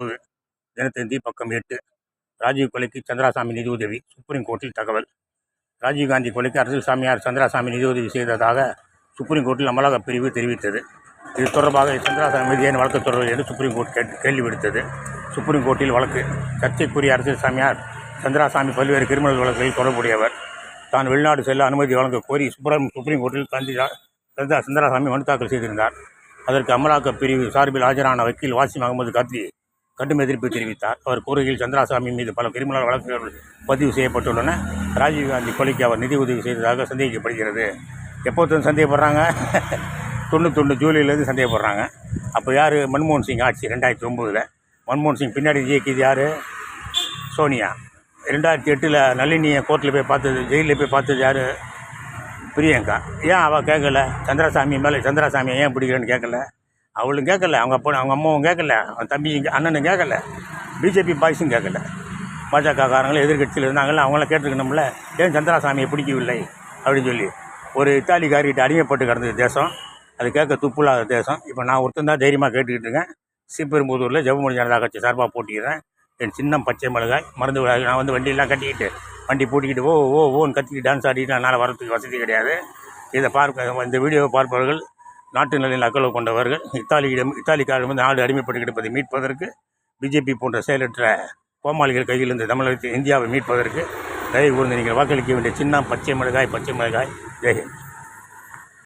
தினத்தந்தி பக்கம் 8. ராஜீவ் கொலைக்கு சந்திராசாமி நிதி உதவி, சுப்ரீம் கோர்ட்டில் தகவல். ராஜீவ்காந்தி கொலைக்கு அரசியல் சாமியார் சந்திராசாமி நிதி உதவி செய்ததாக சுப்ரீம் கோர்ட்டில் அமலாக்கப் பிரிவு தெரிவித்தது. இது தொடர்பாக சந்திராசாமி மீது ஏன் வழக்கு தொடர்வது என்று சுப்ரீம் கோர்ட் கேள்வி விடுத்தது. சுப்ரீம் கோர்ட்டில் வழக்கு. சர்ச்சைக்குரிய அரசியல் சாமியார் சந்திராசாமி பல்வேறு கிரிமினல் வழக்குகளில் தொடர்புடையவர். தான் வெளிநாடு செல்ல அனுமதி வழங்க கோரி சுப்ரீம் கோர்ட்டில் சந்திராசாமி மனு தாக்கல் செய்திருந்தார். அதற்கு அமலாக்கப் பிரிவு சார்பில் ஆஜரான வக்கீல் வாசிம் அகமது கத்ரி கடும் எதிர்ப்பு தெரிவித்தார். அவர் கூறுகையில், சந்திராசாமி மீது பல கிரிமினல் வழக்குகள் பதிவு செய்யப்பட்டுள்ளன. ராஜீவ்காந்தி கொலைக்கு அவர் நிதி உதவி செய்ததாக சந்தேகிக்கப்படுகிறது. எப்போது சந்தேகப்படுறாங்க? 91 ஜூலையிலேருந்து சந்தேகப்படுறாங்க. அப்போ யார்? மன்மோகன் சிங் ஆட்சி 2009. மன்மோகன் சிங் பின்னாடி இயக்கியது யார்? சோனியா. 2008 நளினியை கோர்ட்டில் போய் பார்த்தது, ஜெயிலில் போய் பார்த்தது யார்? பிரியங்கா. ஏன் அவள் கேட்கல? சந்திராசாமியை ஏன் பிடிக்கிறேன்னு கேட்கல? அவளும் கேட்கல, அவங்க அம்மாவும் கேட்கல, அவன் தம்பி அண்ணனும் கேட்கல, பிஜேபி பாய்ஸும் கேட்கல. பாஜகக்காரங்களும் எதிர்கட்சியில் இருந்தாங்கல்ல, அவங்களாம் கேட்டிருக்கணும்ல, ஏன் சந்திராசாமியை பிடிக்கவில்லை அப்படின்னு சொல்லி. ஒரு இத்தாலிக்காரிகிட்ட அடிமைப்பட்டு கிடந்தது தேசம், அது கேட்க துப்புலாத தேசம். இப்போ நான் ஒருத்தன் தான் தைரியமாக கேட்டுக்கிட்டு இருக்கேன். ஸ்ரீபெரும்புதூரில் ஜெகன்மோகன் ஜனதா கட்சி சார்பாக போட்டிக்கிறேன். என் சின்னம் பச்சை மிளகாய் மருந்து விழா. நான் வண்டியெல்லாம் கட்டிக்கிட்டு வண்டி பூட்டிக்கிட்டு ஓன்னு கத்திக்கிட்டு டான்ஸ் ஆடிக்கிட்டு என்னால் வரத்துக்கு வசதி கிடையாது. இதை இந்த வீடியோவை பார்ப்பவர்கள் நாட்டு நலனில் அக்கறை கொண்டவர்கள். இத்தாலிக்காரிடமிருந்து நாடு அடிமைப்பட்டு கிடப்பதை மீட்பதற்கு, பிஜேபி போன்ற செயலற்ற கோமாளிகள் கையிலிருந்து தமிழகத்தை இந்தியாவை மீட்பதற்கு தயவு கூர்ந்து நீங்கள் வாக்களிக்க வேண்டிய சின்னம் பச்சை மிளகாய். ஜெயஹிந்த்.